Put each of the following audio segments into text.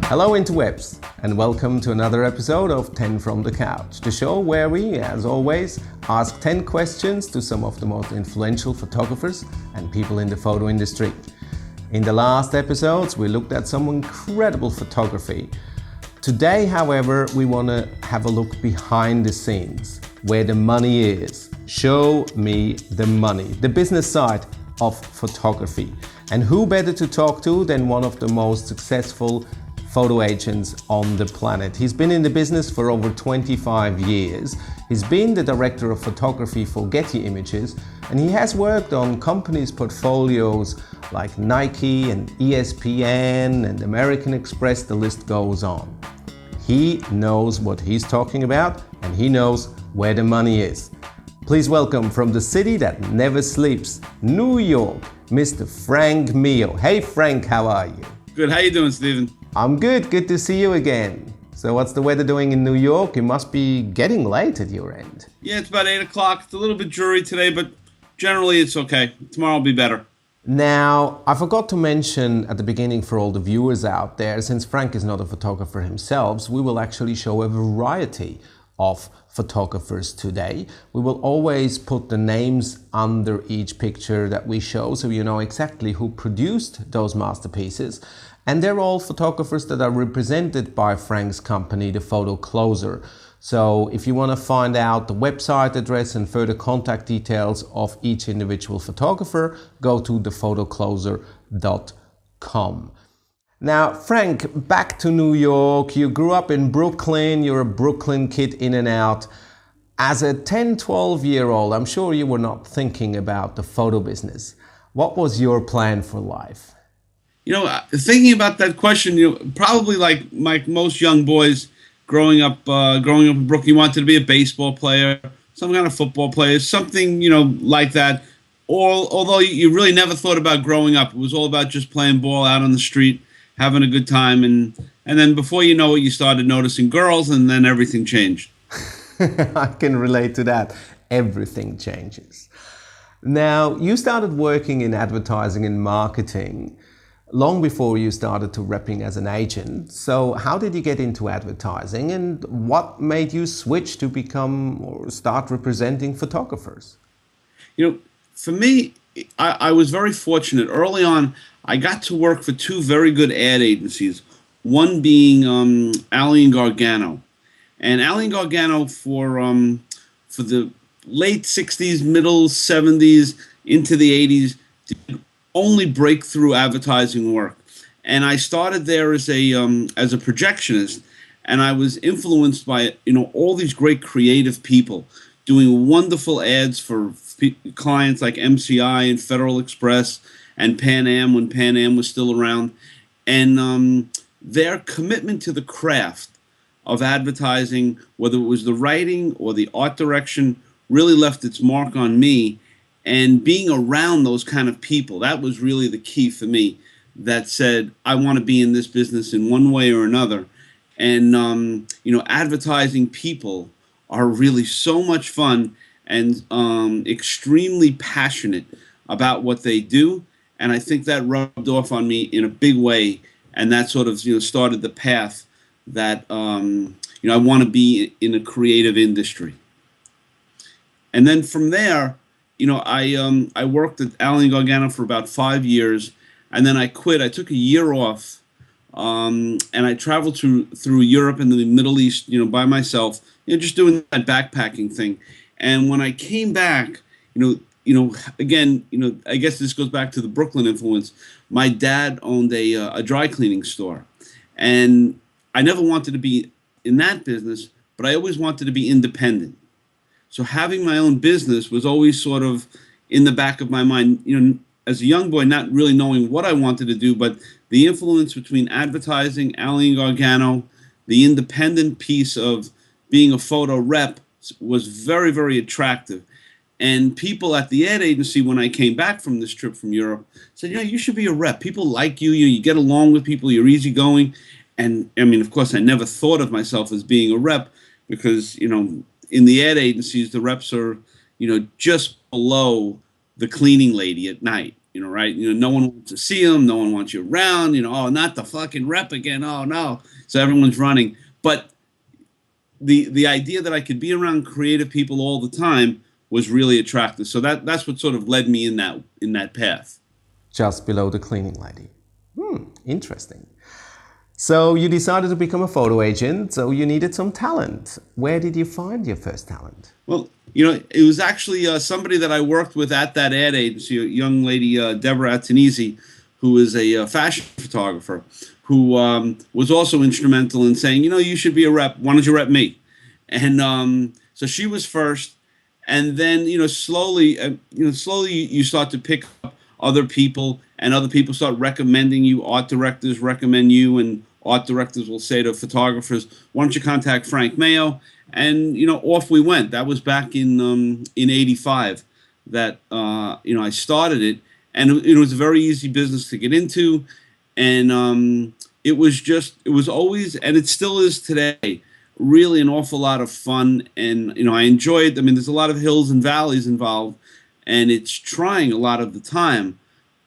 Hello interwebs, and welcome to another episode of 10 from the Couch, the show where we, as always, ask 10 questions to some of the most influential photographers and people in the photo industry. In the last episodes, we looked at some incredible photography. Today, however, we want to have a look behind the scenes, where the money is. Show me the money, the business side of photography. And who better to talk to than one of the most successful photo agents on the planet. He's been in the business for over 25 years. He's been the director of photography for Getty Images, and he has worked on companies' portfolios like Nike and ESPN and American Express, the list goes on. He knows what he's talking about, and he knows where the money is. Please welcome from the city that never sleeps, New York, Mr. Frank Mio. Hey Frank, how are you? Good, how you doing, Stephen? I'm good to see you again. So what's the weather doing in New York? It must be getting late at your end. Yeah, it's about 8 o'clock. It's a little bit dreary today, but generally it's okay. Tomorrow will be better. Now, I forgot to mention at the beginning for all the viewers out there, since Frank is not a photographer himself, we will actually show a variety of photographers today. We will always put the names under each picture that we show so you know exactly who produced those masterpieces. And they're all photographers that are represented by Frank's company, the PhotoCloser. So if you want to find out the website address and further contact details of each individual photographer, go to thephotocloser.com. Now, Frank, back to New York. You grew up in Brooklyn. You're a Brooklyn kid in and out. As a 10, 12-year-old, I'm sure you were not thinking about the photo business. What was your plan for life? You know, thinking about that question, probably like most young boys growing up in Brooklyn, you wanted to be a baseball player, some kind of football player, something, like that. Although you really never thought about growing up. It was all about just playing ball out on the street, having a good time. And then before you know it, you started noticing girls, and then everything changed. I can relate to that. Everything changes. Now, you started working in advertising and marketing long before you started to repping as an agent. So how did you get into advertising, and what made you switch to become or start representing photographers? For me, I was very fortunate. Early on, I got to work for two very good ad agencies, one being Allen & Gargano. And Allen & Gargano for the late 60s, middle 70s, into the 80s, did only breakthrough advertising work. And I started there as a projectionist, and I was influenced by all these great creative people doing wonderful ads for clients like MCI and Federal Express and Pan Am when Pan Am was still around. And their commitment to the craft of advertising, whether it was the writing or the art direction, really left its mark on me. And being around those kind of people, that was really the key for me, that said, I want to be in this business in one way or another. And, advertising people are really so much fun and extremely passionate about what they do. And I think that rubbed off on me in a big way. And that sort of, started the path that, I want to be in a creative industry. And then from there, I worked at Allen & Gargano for about 5 years, and then I quit. I took a year off, and I traveled through Europe and the Middle East, by myself, just doing that backpacking thing. And when I came back, again, I guess this goes back to the Brooklyn influence. My dad owned a dry cleaning store, and I never wanted to be in that business, but I always wanted to be independent. So having my own business was always sort of in the back of my mind, as a young boy, not really knowing what I wanted to do, but the influence between advertising, Allen & Gargano, the independent piece of being a photo rep was very, very attractive. And people at the ad agency, when I came back from this trip from Europe, said, you should be a rep. People like you, you get along with people, you're easygoing. And I mean, of course, I never thought of myself as being a rep because, in the ad agencies, the reps are, just below the cleaning lady at night. Right? No one wants to see them. No one wants you around. Oh, not the fucking rep again. Oh no. So everyone's running. But the idea that I could be around creative people all the time was really attractive. So that's what sort of led me in that path. Just below the cleaning lady. Interesting. So you decided to become a photo agent, so you needed some talent. Where did you find your first talent? Well, it was actually somebody that I worked with at that ad agency, a young lady, Deborah Atanisi, who is a fashion photographer, who was also instrumental in saying, you should be a rep. Why don't you rep me? And so she was first, and then slowly you start to pick up other people, and other people start recommending you. Art directors recommend you, and art directors will say to photographers, "Why don't you contact Frank Mayo?" And off we went. That was back in '85 that I started it, and it was a very easy business to get into, and it was always, and it still is today, really an awful lot of fun. And I enjoy it. I mean, there's a lot of hills and valleys involved, and it's trying a lot of the time,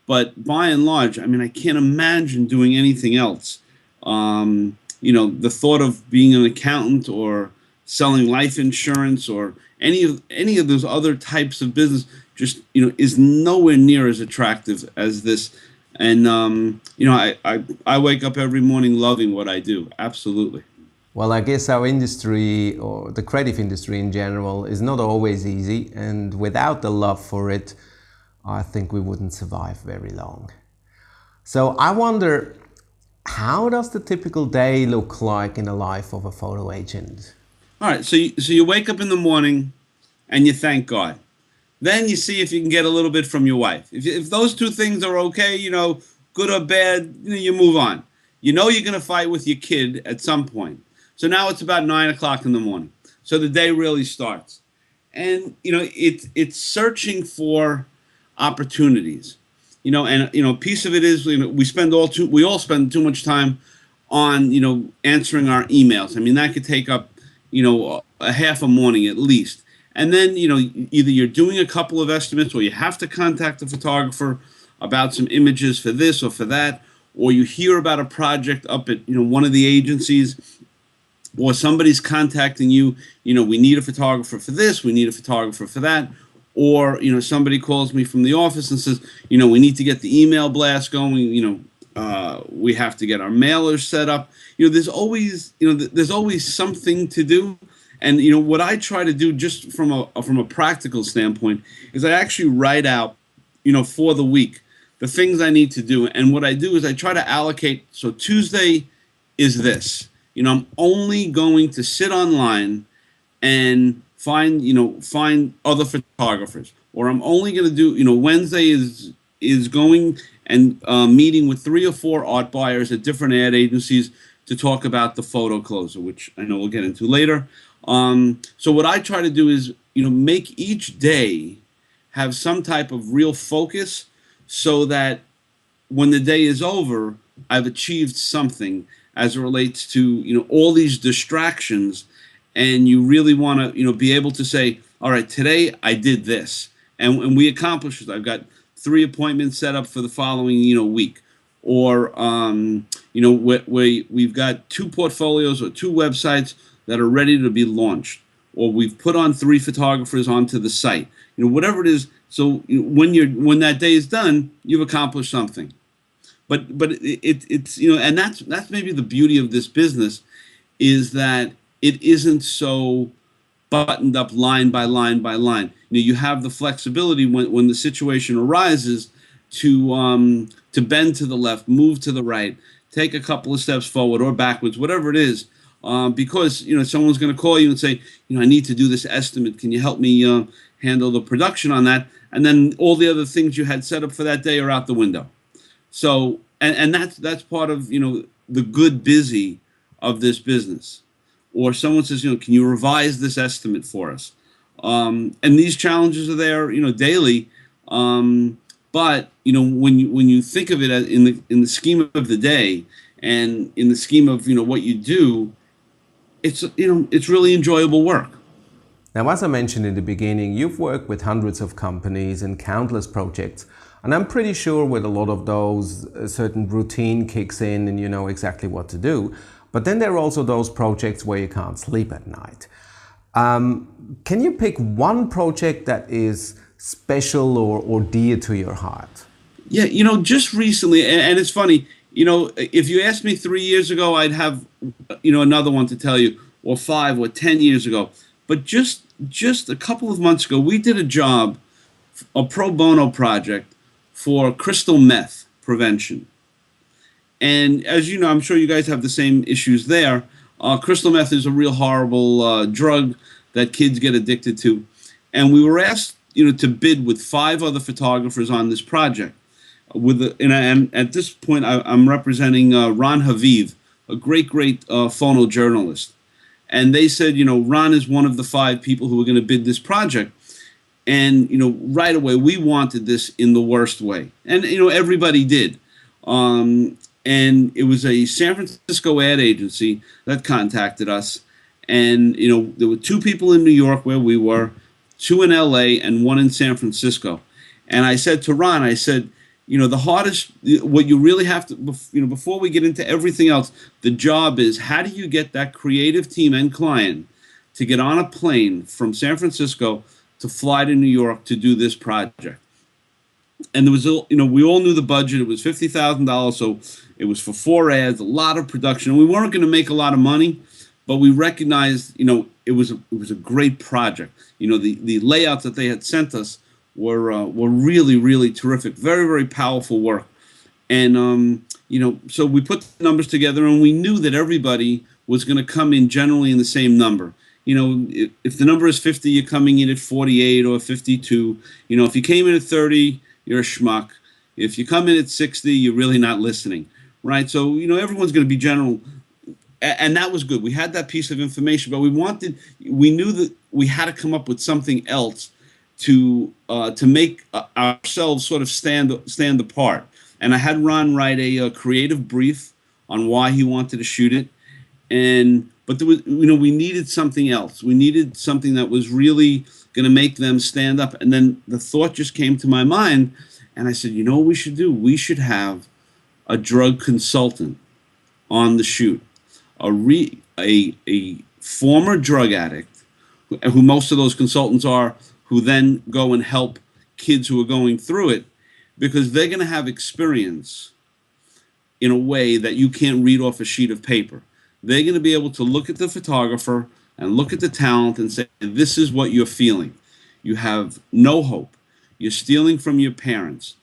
but by and large, I mean, I can't imagine doing anything else. The thought of being an accountant or selling life insurance or any of those other types of business just is nowhere near as attractive as this. And I wake up every morning loving what I do. Absolutely. Well, I guess our industry, or the creative industry in general, is not always easy, and without the love for it, I think we wouldn't survive very long. So I wonder, how does the typical day look like in the life of a photo agent? All right, so you wake up in the morning and you thank God. Then you see if you can get a little bit from your wife. If those two things are okay, good or bad, you move on. You're going to fight with your kid at some point. So now it's about 9 o'clock in the morning. So the day really starts. And, it's searching for opportunities. And, a piece of it is, we all spend too much time on, answering our emails. I mean, that could take up, a half a morning at least. And then, either you're doing a couple of estimates, or you have to contact a photographer about some images for this or for that, or you hear about a project up at, one of the agencies, or somebody's contacting you, we need a photographer for this, we need a photographer for that, or, somebody calls me from the office and says, we need to get the email blast going, we have to get our mailers set up. There's always something to do. And what I try to do, just from a practical standpoint, is I actually write out, for the week, the things I need to do. And what I do is I try to allocate. So Tuesday is this. I'm only going to sit online and find other photographers, or I'm only going to do. Wednesday is going and meeting with 3 or 4 art buyers at different ad agencies to talk about the PhotoCloser, which I know we'll get into later. So what I try to do is, make each day have some type of real focus, so that when the day is over, I've achieved something as it relates to, all these distractions. And you really want to, be able to say, all right, today I did this, and we accomplished it. I've got 3 appointments set up for the following, week. Or, we've got 2 portfolios or 2 websites that are ready to be launched, or we've put on 3 photographers onto the site, whatever it is. So when that day is done, you've accomplished something. But it's and that's maybe the beauty of this business, is that it isn't so buttoned up line by line by line. You have the flexibility when the situation arises to bend to the left, move to the right, take a couple of steps forward or backwards, whatever it is. Because someone's going to call you and say, I need to do this estimate. Can you help me handle the production on that? And then all the other things you had set up for that day are out the window. So and that's part of the good busy of this business. Or someone says, can you revise this estimate for us? And these challenges are there, daily. But when you think of it in the scheme of the day, and in the scheme of what you do, it's really enjoyable work. Now, as I mentioned in the beginning, you've worked with hundreds of companies and countless projects. And I'm pretty sure with a lot of those, a certain routine kicks in and you know exactly what to do. But then there are also those projects where you can't sleep at night. Can you pick one project that is special or dear to your heart? Yeah, just recently, and it's funny, if you asked me 3 years ago, I'd have, another one to tell you, or 5 or 10 years ago. But just a couple of months ago, we did a job, a pro bono project for crystal meth prevention. And as you know, I'm sure you guys have the same issues there. Crystal meth is a real horrible drug that kids get addicted to. And we were asked, to bid with 5 other photographers on this project. And at this point, I'm representing Ron Haviv, a great photojournalist. And they said, Ron is one of the 5 people who are going to bid this project. And, right away, we wanted this in the worst way. And, everybody did. And it was a San Francisco ad agency that contacted us. And, there were 2 people in New York where we were, 2 in LA, and 1 in San Francisco. And I said to Ron, I said, the hardest, what you really have to, before we get into everything else, the job is how do you get that creative team and client to get on a plane from San Francisco to fly to New York to do this project. And there was, we all knew the budget. It was $50,000, so it was for 4 ads, a lot of production. We weren't going to make a lot of money, but we recognized, it was a great project. The layouts that they had sent us were really, really terrific. Very, very powerful work. And, so we put the numbers together, and we knew that everybody was going to come in generally in the same number. If the number is 50, you're coming in at 48 or 52. If you came in at 30, you're a schmuck. If you come in at 60, you're really not listening, right? So, everyone's going to be general. And that was good. We had that piece of information, but we knew that we had to come up with something else to make ourselves sort of stand apart. And I had Ron write a creative brief on why he wanted to shoot it. But there was, we needed something else. We needed something that was really going to make them stand up. And then the thought just came to my mind, and I said, what we should do? We should have a drug consultant on the shoot, a former drug addict, who most of those consultants are, who then go and help kids who are going through it, because they're going to have experience in a way that you can't read off a sheet of paper. They're going to be able to look at the photographer and look at the talent and say, this is what you're feeling. You have no hope. You're stealing from your parents.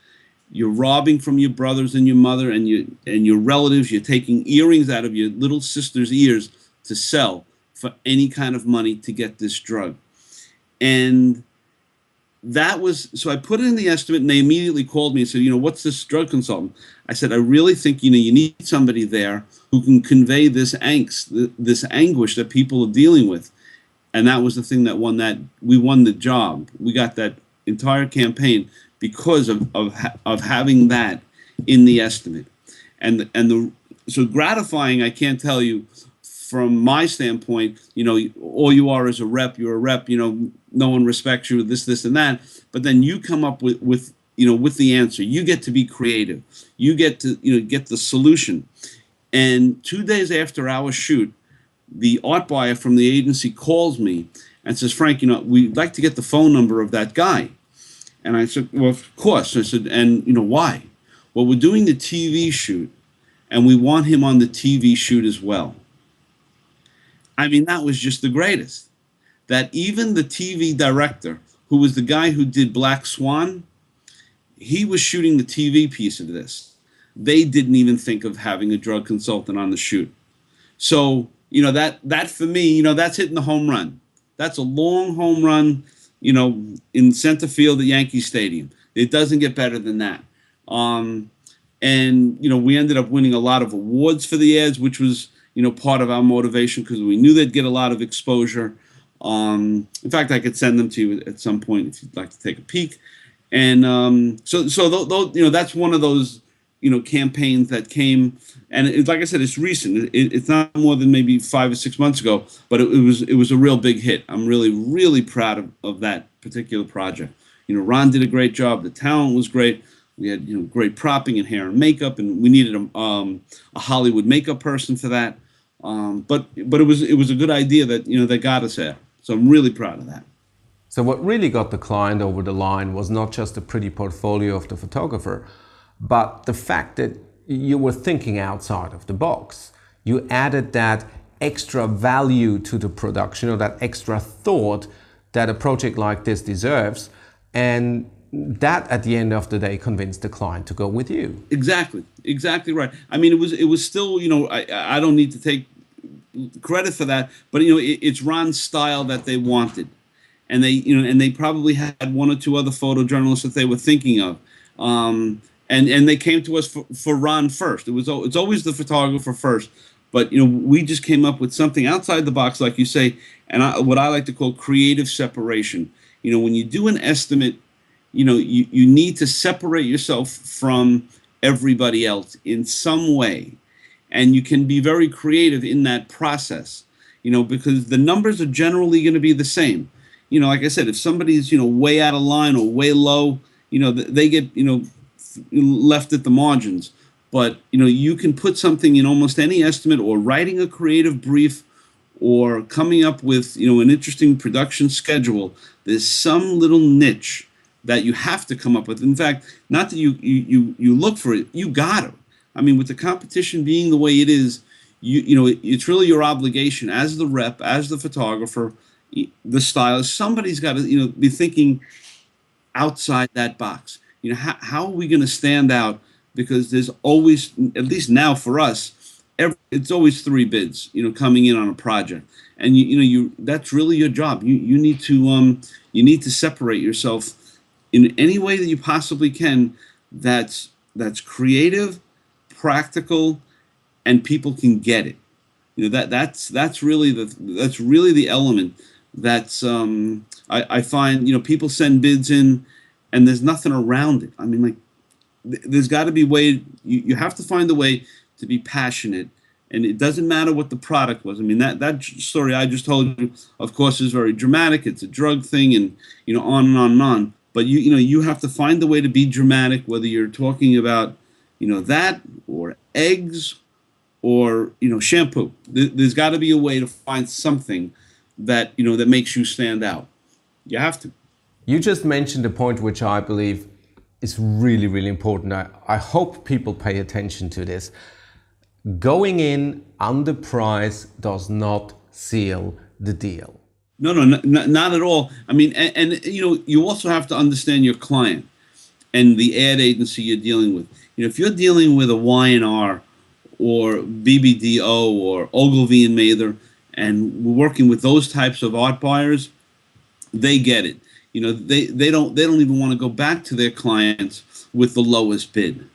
You're robbing from your brothers and your mother and your relatives. You're taking earrings out of your little sister's ears to sell for any kind of money to get this drug. And so I put it in the estimate, and they immediately called me and said, what's this drug consultant? I said, I really think, you need somebody there who can convey this angst, this anguish that people are dealing with. And that was the thing that we won the job. We got that entire campaign because of having that in the estimate. So gratifying, I can't tell you, from my standpoint, all you are is a rep. You're a rep. No one respects you. This, and that. But then you come up with the answer. You get to be creative. You get to get the solution. And 2 days after our shoot, the art buyer from the agency calls me and says, Frank, we'd like to get the phone number of that guy. And I said, well, of course. I said, and why? Well, we're doing the TV shoot, and we want him on the TV shoot as well. I mean, that was just the greatest. That even the TV director, who was the guy who did Black Swan, he was shooting the TV piece of this. They didn't even think of having a drug consultant on the shoot. So, that for me, that's hitting the home run. That's a long home run, in center field at Yankee Stadium. It doesn't get better than that. And, we ended up winning a lot of awards for the ads, which was, part of our motivation, because we knew they'd get a lot of exposure. In fact, I could send them to you at some point if you'd like to take a peek. And so that's one of those campaigns that came, and like I said, it's recent. It's not more than maybe 5 or 6 months ago, but it was a real big hit. I'm really, really proud of that particular project. Ron did a great job. The talent was great. We had great propping and hair and makeup, and we needed a Hollywood makeup person for that. But it was a good idea that got us there. So I'm really proud of that. So what really got the client over the line was not just the pretty portfolio of the photographer, but the fact that you were thinking outside of the box. You added that extra value to the production, or that extra thought that a project like this deserves, and that at the end of the day convinced the client to go with you. Exactly right. I mean, it was still, I don't need to take credit for that, but it's Ron's style that they wanted, and they probably had one or two other photojournalists that they were thinking of, and they came to us for Ron first. It's always the photographer first, but we just came up with something outside the box, like you say, and what I like to call creative separation. When you do an estimate, you need to separate yourself from everybody else in some way, and you can be very creative in that process, because the numbers are generally going to be the same. Like I said, if somebody's way out of line or way low, they get left at the margins. But you can put something in almost any estimate, or writing a creative brief, or coming up with an interesting production schedule. There's some little niche that you have to come up with. In fact, not that you look for it, you got to. I mean, with the competition being the way it is, it's really your obligation as the rep, as the photographer, the stylist. Somebody's got to be thinking outside that box. How are we going to stand out? Because there's always, at least now for us, it's always three bids, coming in on a project, and that's really your job. You need to separate yourself in any way that you possibly can. That's creative, practical, and people can get it. That's really the element. That's I find people send bids in, and there's nothing around it. I mean, like, there's got to be a way. You have to find a way to be passionate, and it doesn't matter what the product was. I mean, that story I just told you, of course, is very dramatic. It's a drug thing, and on and on and on. But you have to find a way to be dramatic, whether you're talking about that, or eggs, or shampoo. There's got to be a way to find something that that makes you stand out. You have to. You just mentioned a point which I believe is really, really important. I hope people pay attention to this. Going in under price does not seal the deal. No, not at all. I mean, and you also have to understand your client and the ad agency you're dealing with. If you're dealing with a Y&R or BBDO or Ogilvy and Mather, and we're working with those types of art buyers, they get it. They don't even want to go back to their clients with the lowest bid.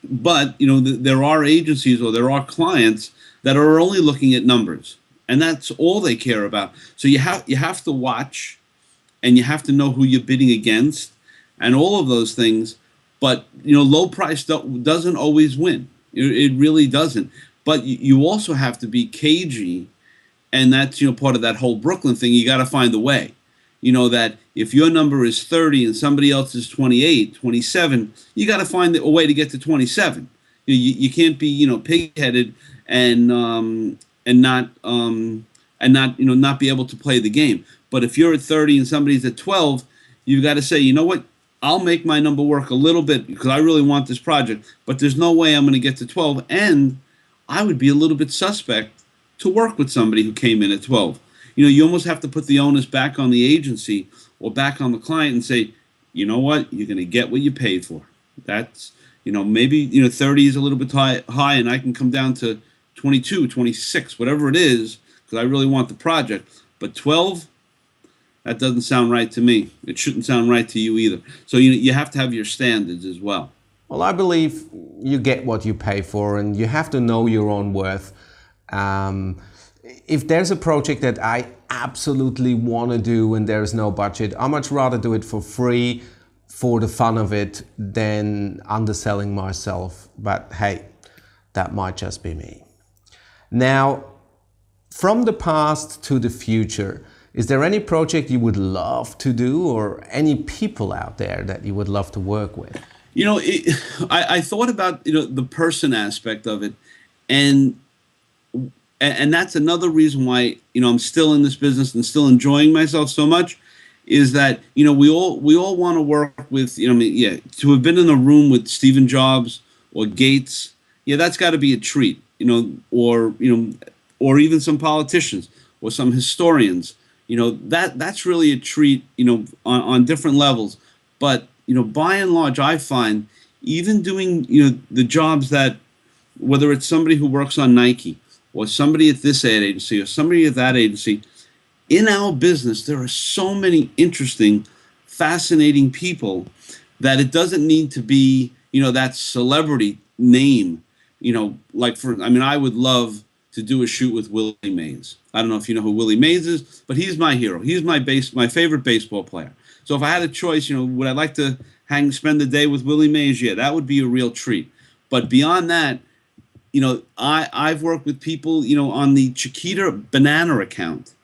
But there are agencies, or there are clients that are only looking at numbers, and that's all they care about. So you have to watch, and you have to know who you're bidding against, and all of those things. But low price doesn't always win. It really doesn't. But you also have to be cagey, and that's part of that whole Brooklyn thing. You got to find a way. That if your number is 30 and somebody else is 28, 27, you got to find a way to get to 27. You can't be pig-headed and not not be able to play the game. But if you're at 30 and somebody's at 12, you've got to say, you know what? I'll make my number work a little bit because I really want this project, but there's no way I'm going to get to 12. And I would be a little bit suspect to work with somebody who came in at 12. You almost have to put the onus back on the agency or back on the client and say, you know what, you're going to get what you paid for. That's, maybe, 30 is a little bit high, and I can come down to 22, 26, whatever it is, because I really want the project. But 12, that doesn't sound right to me. It shouldn't sound right to you either. So you have to have your standards as well. Well, I believe you get what you pay for, and you have to know your own worth. If there's a project that I absolutely want to do and there's no budget, I much rather do it for free for the fun of it than underselling myself. But hey, that might just be me. Now, from the past to the future, is there any project you would love to do, or any people out there that you would love to work with? I thought about the person aspect of it, and that's another reason why I'm still in this business and still enjoying myself so much, is that we all want to work with to have been in a room with Stephen Jobs or Gates, that's got to be a treat, or even some politicians or some historians, that's really a treat, on different levels. But by and large, I find even doing the jobs that, whether it's somebody who works on Nike or somebody at this ad agency or somebody at that agency, in our business there are so many interesting, fascinating people that it doesn't need to be that celebrity name. I would love to do a shoot with Willie Mays. I don't know if you know who Willie Mays is, but he's my hero. He's my favorite baseball player. So if I had a choice, would I like to spend the day with Willie Mays? Yeah, that would be a real treat. But beyond that, I've worked with people, on the Chiquita banana account,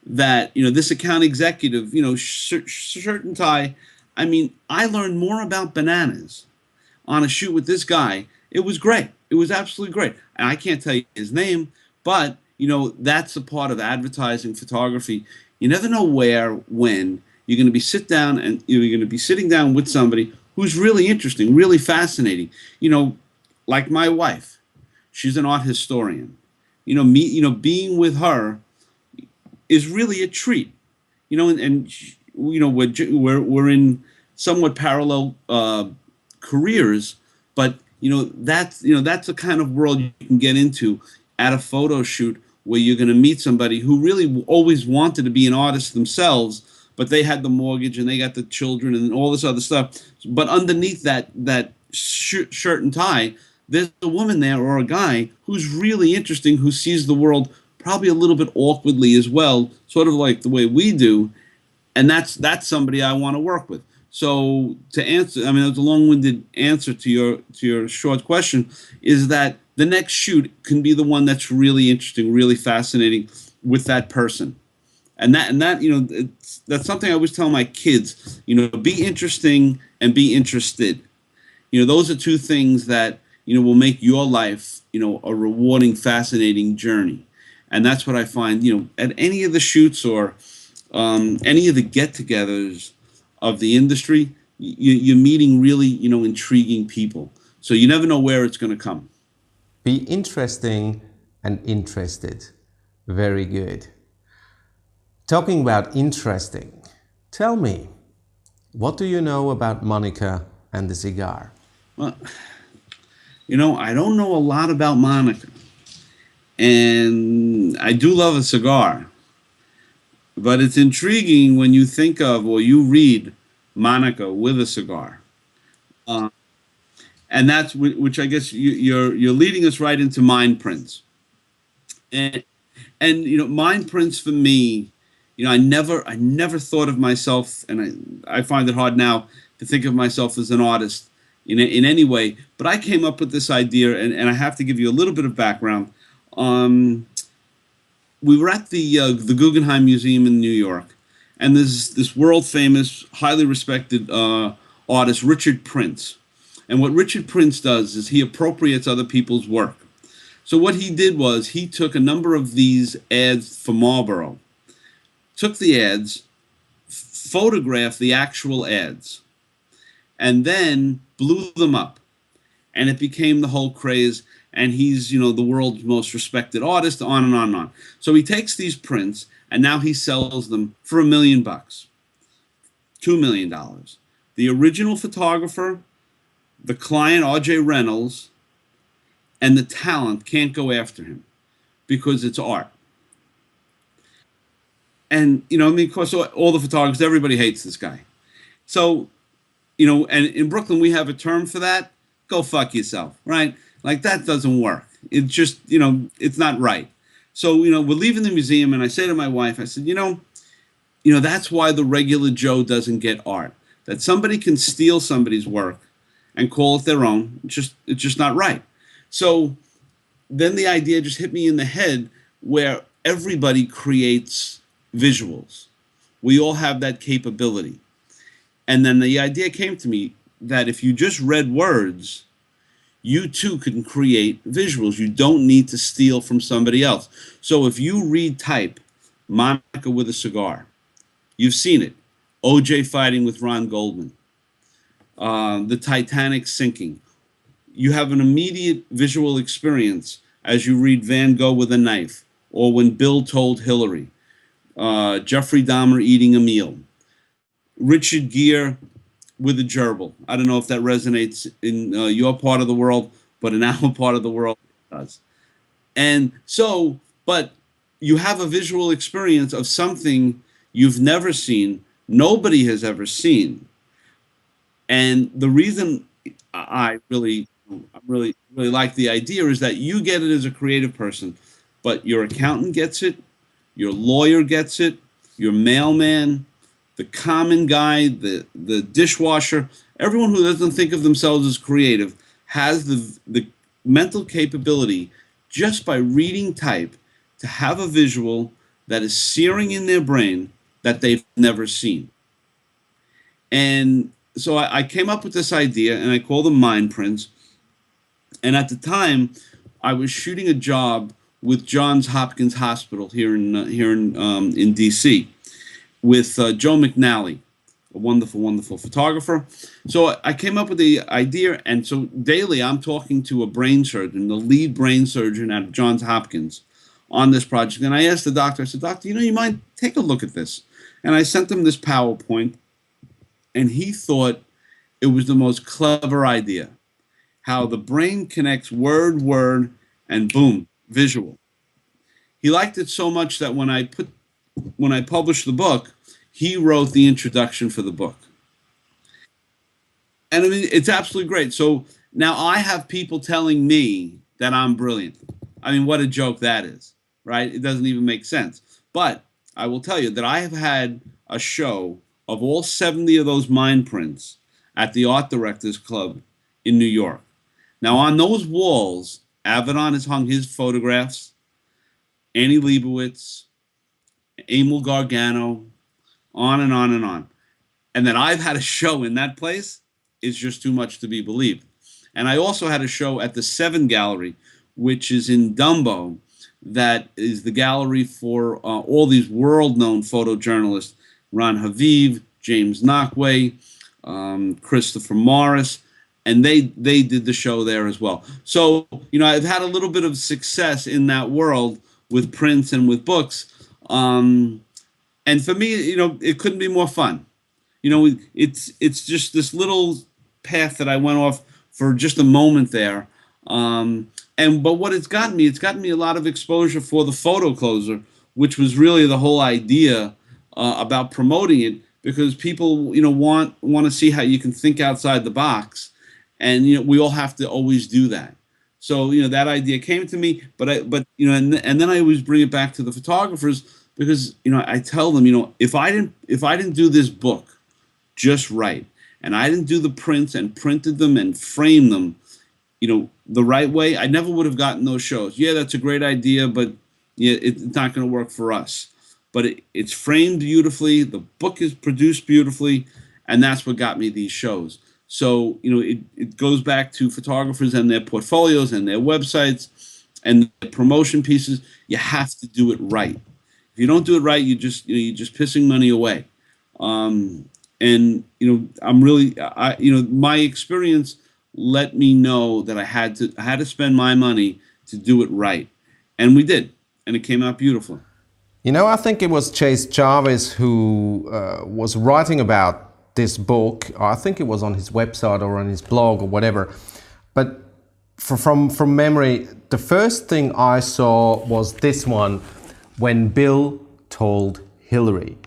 that, this account executive, shirt and tie. I mean, I learned more about bananas on a shoot with this guy. It was great. It was absolutely great. And I can't tell you his name, but, that's a part of advertising photography. You never know where, when you're going to be you're going to be sitting down with somebody who's really interesting, really fascinating. Like my wife, she's an art historian. Being with her is really a treat. We're in somewhat parallel careers, but that's the kind of world you can get into at a photo shoot, where you're going to meet somebody who really always wanted to be an artist themselves, but they had the mortgage and they got the children and all this other stuff. But underneath that shirt and tie, there's a woman there or a guy who's really interesting, who sees the world probably a little bit awkwardly as well, sort of like the way we do, and that's somebody I want to work with. So to answer, it was a long-winded answer to your short question, is that the next shoot can be the one that's really interesting, really fascinating with that person. And that that's something I always tell my kids, be interesting and be interested. Those are two things that, will make your life, a rewarding, fascinating journey. And that's what I find, at any of the shoots or any of the get-togethers of the industry, you're meeting really, intriguing people. So you never know where it's going to come. Be interesting and interested. Very good. Talking about interesting, tell me, what do you know about Monica and the cigar? Well, I don't know a lot about Monica. And I do love a cigar. But it's intriguing when you think of, or you read Monica with a cigar. And that's which I guess you're leading us right into mind prints. And mind prints for me, I never thought of myself, and I find it hard now to think of myself as an artist in any way. But I came up with this idea, and I have to give you a little bit of background. We were at the Guggenheim Museum in New York, and there's this world famous, highly respected artist, Richard Prince. And what Richard Prince does is he appropriates other people's work. So what he did was he took a number of these ads for Marlboro, took the ads, photographed the actual ads, and then blew them up. And it became the whole craze. And he's, the world's most respected artist, on and on and on. So he takes these prints, and now he sells them for $1 million, $2 million. The original photographer, the client, R.J. Reynolds, and the talent can't go after him because it's art. And, of course, all the photographers, everybody hates this guy. So, and in Brooklyn, we have a term for that. Go fuck yourself, right? Like, that doesn't work. It just, it's not right. So, we're leaving the museum, and I say to my wife, I said, that's why the regular Joe doesn't get art. that somebody can steal somebody's work and call it their own. It's just not right. So then the idea just hit me in the head where everybody creates visuals. We all have that capability. And then the idea came to me that if you just read words, you too can create visuals. You don't need to steal from somebody else. So if you read type, Monica with a cigar, you've seen it. OJ fighting with Ron Goldman. The Titanic sinking. You have an immediate visual experience as you read Van Gogh with a knife, or when Bill told Hillary, Jeffrey Dahmer eating a meal, Richard Gere with a gerbil. I don't know if that resonates in your part of the world, but in our part of the world it does. And so, but you have a visual experience of something you've never seen, nobody has ever seen. And the reason I really like the idea is that you get it as a creative person, but your accountant gets it, your lawyer gets it, your mailman, the common guy, the dishwasher, everyone who doesn't think of themselves as creative has the mental capability just by reading type to have a visual that is searing in their brain that they've never seen. And so I came up with this idea, and I called them mind prints. And at the time, I was shooting a job with Johns Hopkins Hospital here in D.C. with Joe McNally, a wonderful, wonderful photographer. So I came up with the idea, and so daily I'm talking to a brain surgeon, the lead brain surgeon at Johns Hopkins, on this project. And I asked the doctor, I said, "Doctor, you might take a look at this." And I sent him this PowerPoint, and he thought it was the most clever idea. How the brain connects word, and boom, visual. He liked it so much that when I published the book, he wrote the introduction for the book. And I mean, it's absolutely great. So now I have people telling me that I'm brilliant. I mean, what a joke that is, right? It doesn't even make sense. But I will tell you that I have had a show of all 70 of those mind prints at the Art Directors Club in New York. Now, on those walls, Avedon has hung his photographs, Annie Leibovitz, Emil Gargano, on and on and on. And that I've had a show in that place is just too much to be believed. And I also had a show at the Seven Gallery, which is in Dumbo, that is the gallery for all these world-known photojournalists, Ron Haviv, James Knockway, Christopher Morris, and they did the show there as well. So, I've had a little bit of success in that world with prints and with books. And for me, it couldn't be more fun. It's just this little path that I went off for just a moment there. But what it's gotten me a lot of exposure for the PhotoCloser, which was really the whole idea about promoting it, because people, want to see how you can think outside the box. And we all have to always do that. So that idea came to me, but and then I always bring it back to the photographers, because I tell them, if I didn't do this book just right, and I didn't do the prints and printed them and framed them, the right way, I never would have gotten those shows. Yeah, that's a great idea, but it's not going to work for us. But it's framed beautifully, the book is produced beautifully, and that's what got me these shows. So, it goes back to photographers and their portfolios and their websites and the promotion pieces. You have to do it right. If you don't do it right, you're just pissing money away. I'm really, my experience let me know that I had to spend my money to do it right. And we did. And it came out beautiful. I think it was Chase Jarvis who was writing about this book. I think it was on his website or on his blog or whatever. But from memory, the first thing I saw was this one, when Bill told Hillary.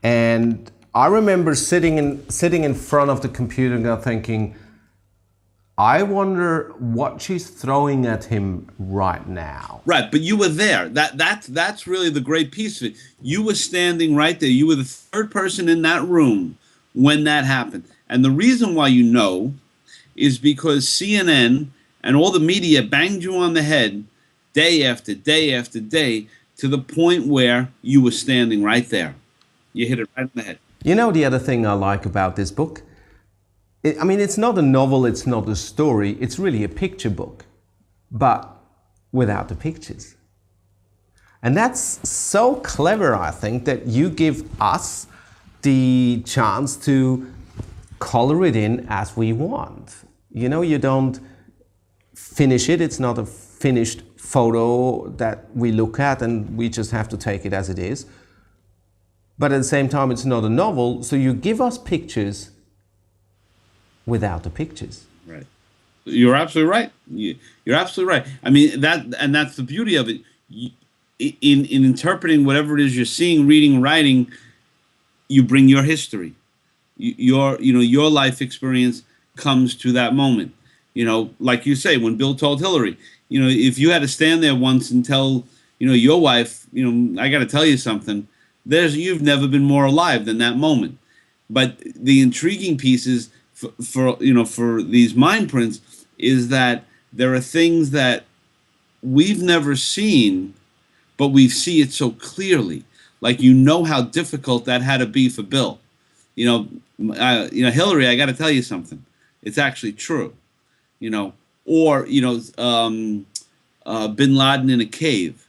And I remember sitting in front of the computer and thinking, I wonder what she's throwing at him right now. Right, but you were there. That's really the great piece of it. You were standing right there. You were the third person in that room when that happened. And the reason why you know is because CNN and all the media banged you on the head day after day after day to the point where you were standing right there. You hit it right in the head. You know, the other thing I like about this book? I mean, it's not a novel, it's not a story, it's really a picture book, but without the pictures. And that's so clever, I think, that you give us the chance to color it in as we want. You know, you don't finish it, it's not a finished photo that we look at and we just have to take it as it is. But at the same time, it's not a novel, so you give us pictures without the pictures. Right. You're absolutely right. You're absolutely right. I mean, that's the beauty of it. In interpreting whatever it is you're seeing, reading, writing, you bring your history. Your life experience comes to that moment. You know, like you say, when Bill told Hillary, you know, if you had to stand there once and tell, you know, your wife, you know, I got to tell you something, you've never been more alive than that moment. But the intriguing piece is for these mind prints is that there are things that we've never seen, but we see it so clearly. Like, you know how difficult that had to be for Bill. Hillary, I got to tell you something. It's actually true. You know, or Bin Laden in a cave.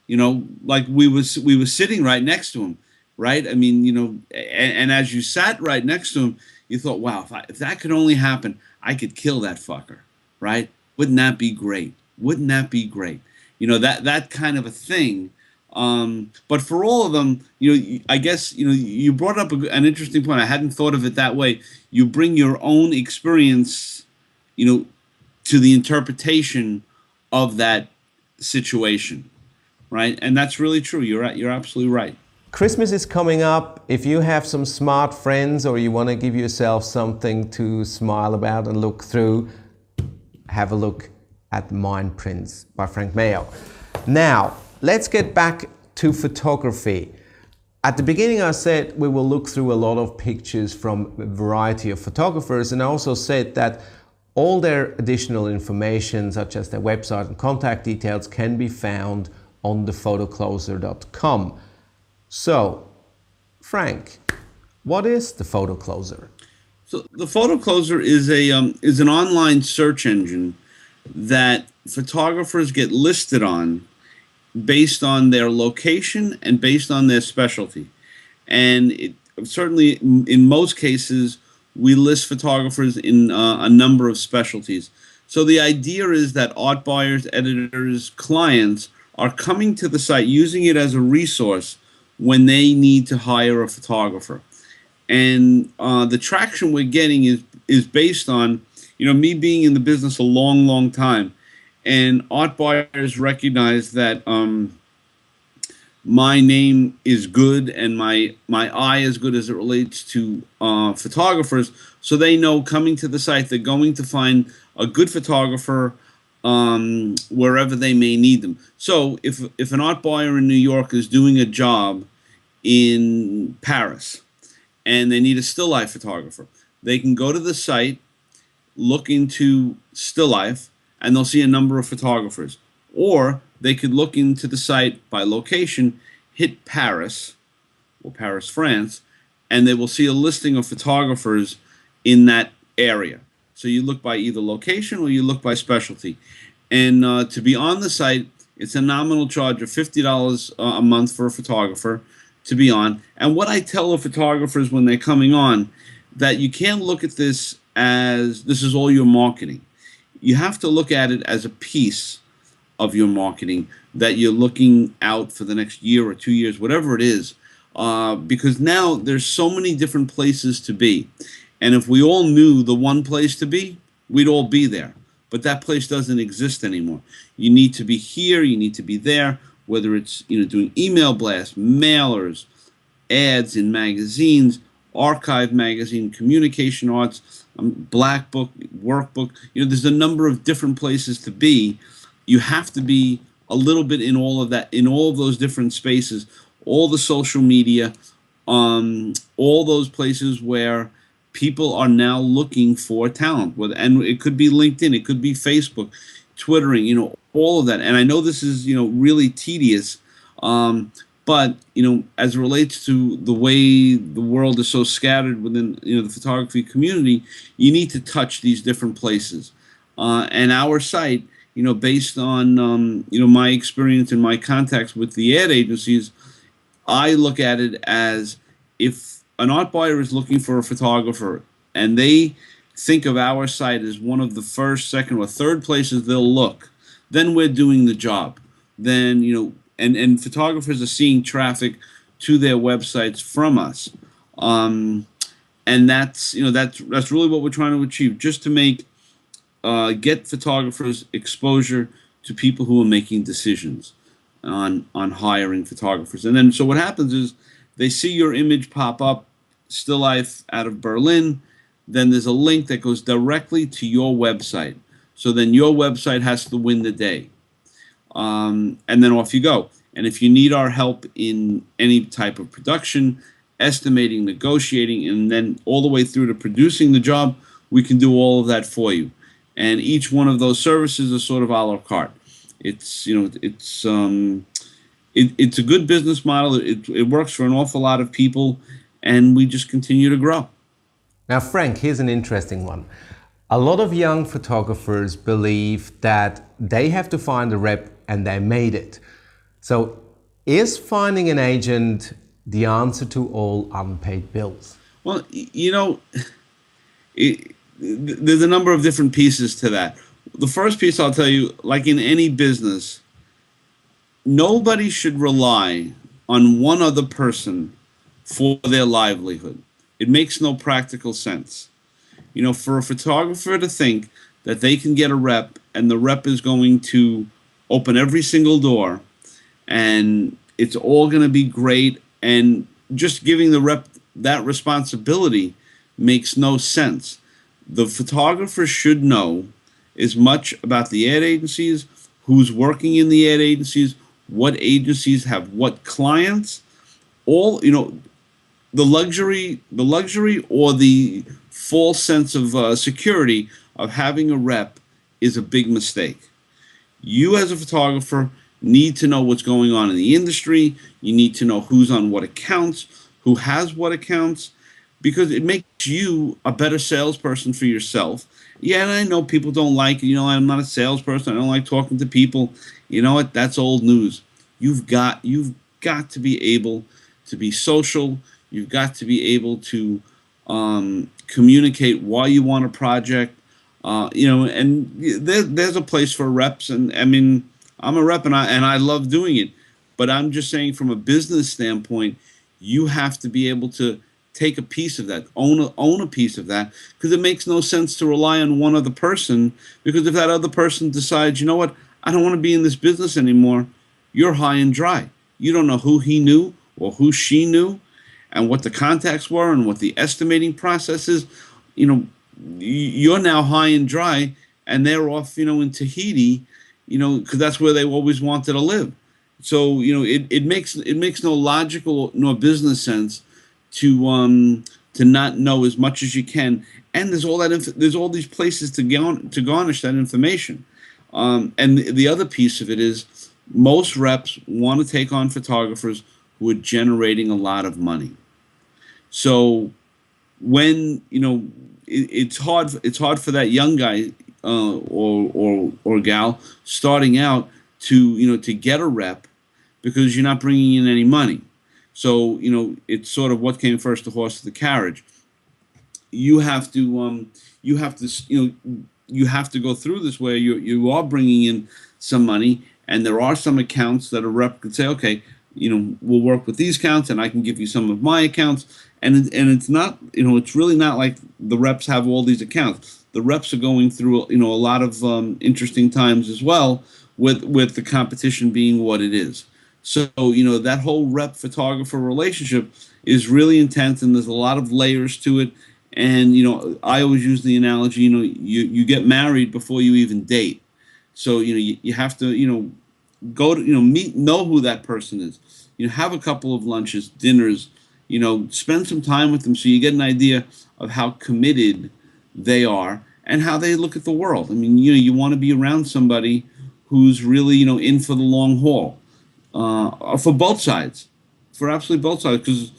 You know, like we were sitting right next to him, right? I mean, you know, and as you sat right next to him, you thought, wow, if that could only happen, I could kill that fucker, right? Wouldn't that be great? Wouldn't that be great? You know, that kind of a thing. But for all of them, you know, I guess, you know, you brought up an interesting point. I hadn't thought of it that way. You bring your own experience, you know, to the interpretation of that situation, right? And that's really true. You're absolutely right. Christmas is coming up. If you have some smart friends or you want to give yourself something to smile about and look through, have a look at Mind Prints by Frank Mayo. Now, let's get back to photography. At the beginning I said we will look through a lot of pictures from a variety of photographers, and I also said that all their additional information, such as their website and contact details, can be found on the photocloser.com. So, Frank, what is the PhotoCloser? So the PhotoCloser is an online search engine that photographers get listed on based on their location and based on their specialty. And certainly in most cases, we list photographers in a number of specialties. So the idea is that art buyers, editors, clients are coming to the site using it as a resource when they need to hire a photographer. And the traction we're getting is based on, you know, me being in the business a long, long time. And art buyers recognize that my name is good and my eye is good as it relates to photographers. So they know coming to the site, they're going to find a good photographer wherever they may need them. So if an art buyer in New York is doing a job in Paris and they need a still life photographer, they can go to the site, look into still life, and they'll see a number of photographers. Or they could look into the site by location, hit Paris, or Paris, France, and they will see a listing of photographers in that area. So you look by either location or you look by specialty. And to be on the site, it's a nominal charge of $50 a month for a photographer to be on. And what I tell the photographers when they're coming on, that you can't look at this as this is all your marketing. You have to look at it as a piece of your marketing that you're looking out for the next year or 2 years, whatever it is, because now there's so many different places to be. And if we all knew the one place to be, we'd all be there. But that place doesn't exist anymore. You need to be here, you need to be there, whether it's, you know, doing email blasts, mailers, ads in magazines, archive magazine, communication arts, black book, workbook. You know, there's a number of different places to be. You have to be a little bit in all of that, in all of those different spaces, all the social media, all those places where people are now looking for talent. And it could be LinkedIn, it could be Facebook, Twittering, all of that. And I know this is, really tedious, um, but as it relates to the way the world is so scattered within, the photography community, you need to touch these different places. And our site, based on my experience and my contacts with the ad agencies, I look at it as, if an art buyer is looking for a photographer and they think of our site as one of the first, second, or third places they'll look, then we're doing the job. Then, and photographers are seeing traffic to their websites from us. And that's really what we're trying to achieve, just to get photographers exposure to people who are making decisions on hiring photographers. And then, so what happens is, they see your image pop up, still life out of Berlin. Then there's a link that goes directly to your website. So then your website has to win the day. And then off you go. And if you need our help in any type of production, estimating, negotiating, and then all the way through to producing the job, we can do all of that for you. And each one of those services is sort of a la carte. It's it's a good business model. It works for an awful lot of people, and we just continue to grow. Now, Frank, here's an interesting one. A lot of young photographers believe that they have to find a rep and they made it. So, is finding an agent the answer to all unpaid bills? Well, there's a number of different pieces to that. The first piece, I'll tell you, like in any business, nobody should rely on one other person for their livelihood. It makes no practical sense. For a photographer to think that they can get a rep and the rep is going to open every single door and it's all going to be great, and just giving the rep that responsibility makes no sense. The photographer should know as much about the ad agencies, who's working in the ad agencies, what agencies have what clients, all, the luxury or the false sense of security of having a rep is a big mistake. You as a photographer need to know what's going on in the industry. You need to know who's on what accounts, who has what accounts, because it makes you a better salesperson for yourself. Yeah, and I know people don't like, I'm not a salesperson. I don't like talking to people. You know what? That's old news. You've got to be able to be social. You've got to be able to communicate why you want a project. And there's a place for reps. And I mean, I'm a rep and I love doing it. But I'm just saying, from a business standpoint, you have to be able to take a piece of that, own a piece of that, because it makes no sense to rely on one other person. Because if that other person decides, you know what, I don't want to be in this business anymore, you're high and dry. You don't know who he knew or who she knew, and what the contacts were, and what the estimating process is. You're now high and dry, and they're off, in Tahiti, because that's where they always wanted to live. So it makes no logical nor business sense to not know as much as you can. And there's all these places to garnish that information. And the other piece of it is, most reps want to take on photographers who are generating a lot of money. So when it's hard for that young guy or gal starting out to get a rep, because you're not bringing in any money. So it's sort of what came first, the horse or the carriage. You have to go through this where you are bringing in some money, and there are some accounts that a rep could say, okay, we'll work with these accounts, and I can give you some of my accounts. And it's not, it's really not like the reps have all these accounts. The reps are going through, a lot of interesting times as well, with the competition being what it is. So, that whole rep photographer relationship is really intense, and there's a lot of layers to it. And, I always use the analogy, you get married before you even date. So, you have to, go to, know who that person is. Have a couple of lunches, dinners, spend some time with them so you get an idea of how committed they are and how they look at the world. I mean, you want to be around somebody who's really, in for the long haul, for both sides, for absolutely both sides. Because,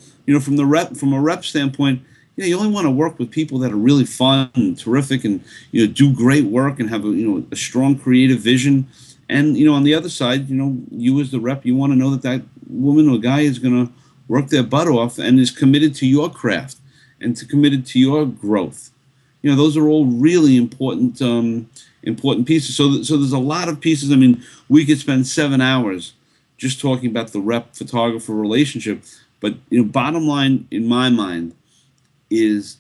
from a rep standpoint, you only want to work with people that are really fun and terrific and, do great work and have a strong creative vision. And, on the other side, you as the rep, you want to know that that woman or guy is going to work their butt off and is committed to your craft and committed to your growth. Those are all really important pieces. So there's a lot of pieces. I mean, we could spend 7 hours just talking about the rep photographer relationship. But, bottom line in my mind is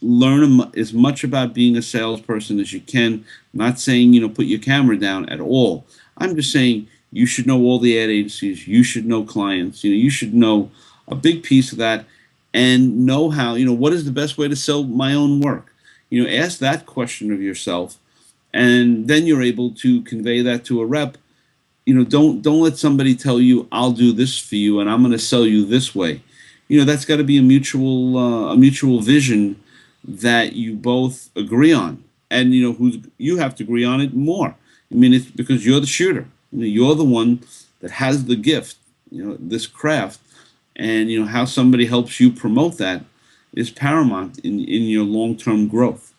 learn as much about being a salesperson as you can. I'm not saying, put your camera down at all. I'm just saying you should know all the ad agencies. You should know clients. You should know a big piece of that and know how, what is the best way to sell my own work? Ask that question of yourself, and then you're able to convey that to a rep. Don't let somebody tell you, I'll do this for you and I'm going to sell you this way. That's got to be a mutual vision that you both agree on, and you have to agree on it more. I mean, it's because you're the shooter. You're the one that has the gift, this craft, and how somebody helps you promote that is paramount in your long-term growth.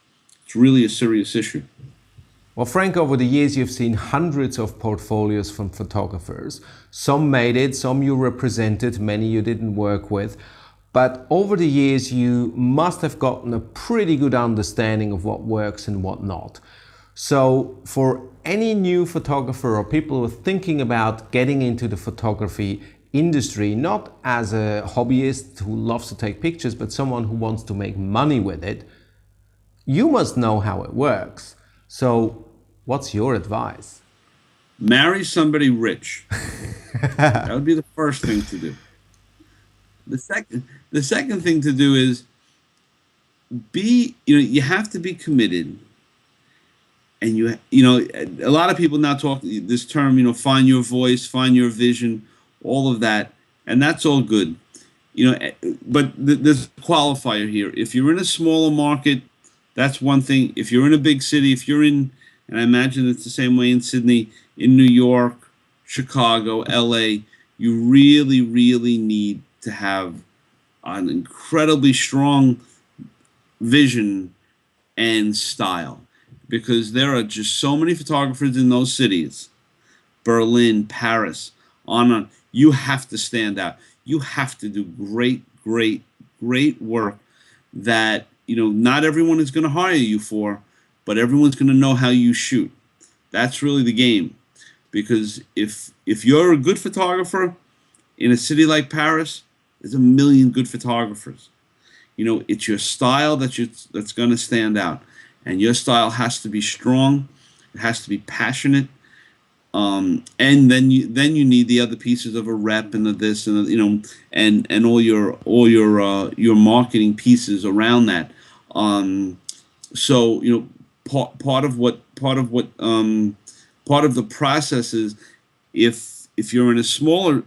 It's really a serious issue. Well, Frank, over the years you've seen hundreds of portfolios from photographers. Some made it, some you represented, many you didn't work with. But over the years you must have gotten a pretty good understanding of what works and what not. So for any new photographer or people who are thinking about getting into the photography industry, not as a hobbyist who loves to take pictures, but someone who wants to make money with it, you must know how it works. So what's your advice? Marry somebody rich. That would be the first thing to do. The second thing to do is you have to be committed. And a lot of people now talk this term, find your voice, find your vision, all of that, and that's all good. But there's a qualifier here. If you're in a smaller market, that's one thing. If you're in a big city, and I imagine it's the same way in Sydney, in New York, Chicago, LA, you really, really need to have an incredibly strong vision and style, because there are just so many photographers in those cities, Berlin, Paris, on. You have to stand out. You have to do great, great, great work that, not everyone is going to hire you for, but everyone's going to know how you shoot. That's really the game. Because if you're a good photographer in a city like Paris, there's a million good photographers. It's your style that's going to stand out. And your style has to be strong. It has to be passionate. And then you need the other pieces of a rep and the this and the, and all your marketing pieces around that. So part of the process is if you're in a smaller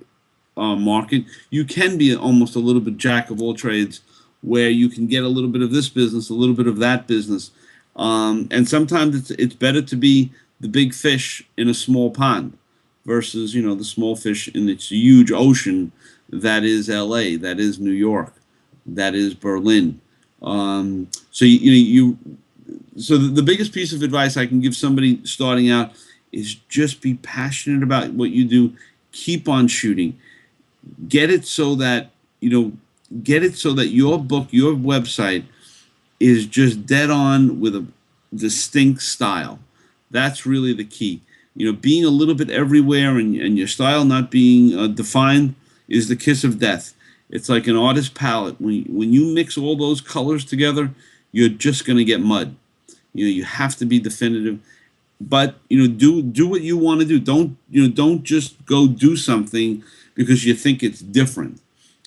market, you can be almost a little bit jack of all trades, where you can get a little bit of this business, a little bit of that business, and sometimes it's better to be the big fish in a small pond versus the small fish in its huge ocean that is LA, that is New York, that is Berlin. So the biggest piece of advice I can give somebody starting out is just be passionate about what you do. Keep on shooting. Get it so that your book, your website is just dead on with a distinct style. That's really the key. Being a little bit everywhere and your style not being defined is the kiss of death. It's like an artist's palette. When you mix all those colors together, you're just going to get mud. You have to be definitive. But do what you want to do. Don't just go do something because you think it's different.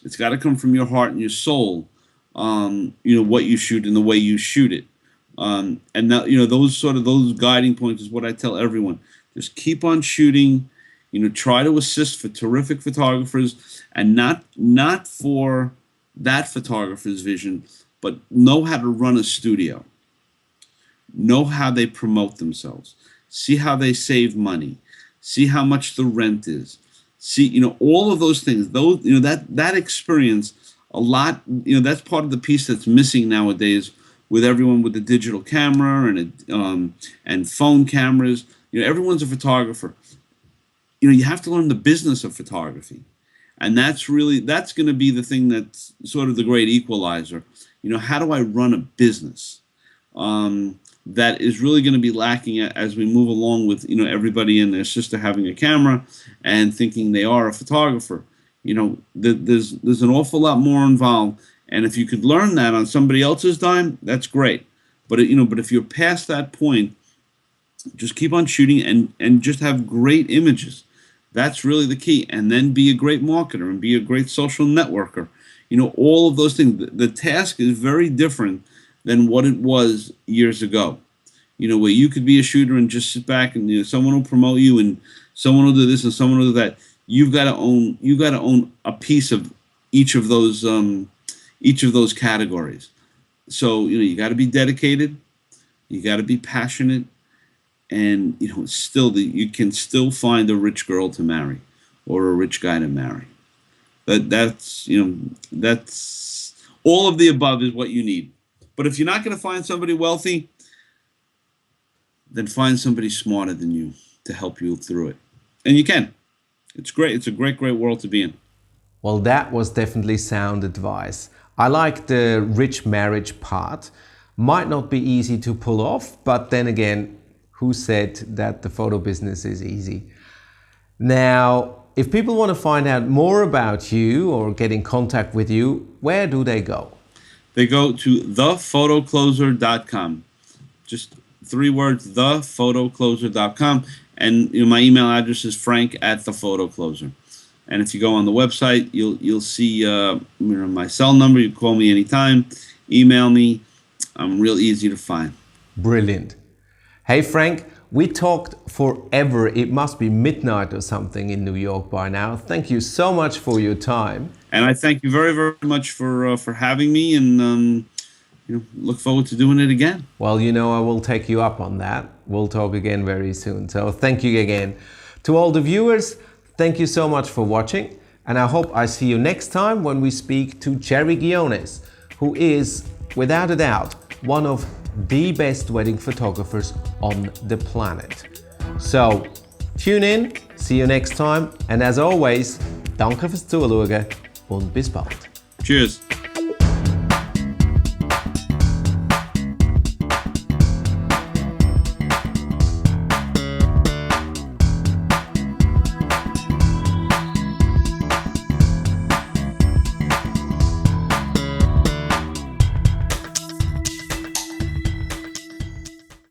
It's got to come from your heart and your soul. What you shoot and the way you shoot it. And now, those guiding points is what I tell everyone. Just keep on shooting. Try to assist for terrific photographers, and not for that photographer's vision, but know how to run a studio, know how they promote themselves, see how they save money, see how much the rent is, see, all of those things, those, that experience, a lot, that's part of the piece that's missing nowadays with everyone with the digital camera and phone cameras. Everyone's a photographer. You have to learn the business of photography. And that's going to be the thing that's sort of the great equalizer. How do I run a business? That is really going to be lacking as we move along with, everybody and their sister having a camera and thinking they are a photographer. There's an awful lot more involved. And if you could learn that on somebody else's dime, that's great. But if you're past that point, just keep on shooting and just have great images. That's really the key. And then be a great marketer and be a great social networker. All of those things. The task is very different than what it was years ago. Where you could be a shooter and just sit back and someone will promote you and someone will do this and someone will do that. You've got to own a piece of each of those categories. So you got to be dedicated, you got to be passionate, and you can still find a rich girl to marry or a rich guy to marry. That's all of the above is what you need. But if you're not going to find somebody wealthy, then find somebody smarter than you to help you through it. And you can. It's great. It's a great, great world to be in. Well, that was definitely sound advice. I like the rich marriage part. Might not be easy to pull off, but then again, who said that the photo business is easy? Now, if people want to find out more about you or get in contact with you, where do they go? They go to thephotocloser.com. Just 3 words, thephotocloser.com. And my email address is frank@thephotocloser. And if you go on the website, you'll see my cell number. You can call me anytime, email me. I'm real easy to find. Brilliant. Hey Frank, we talked forever. It must be midnight or something in New York by now. Thank you so much for your time. And I thank you very, very much for having me, and look forward to doing it again. Well, I will take you up on that. We'll talk again very soon. So thank you again. To all the viewers, thank you so much for watching. And I hope I see you next time when we speak to Jerry Guiones, who is, without a doubt, one of the best wedding photographers on the planet. So, tune in, see you next time. And as always, danke fürs Zuschauen und bis bald. Cheers.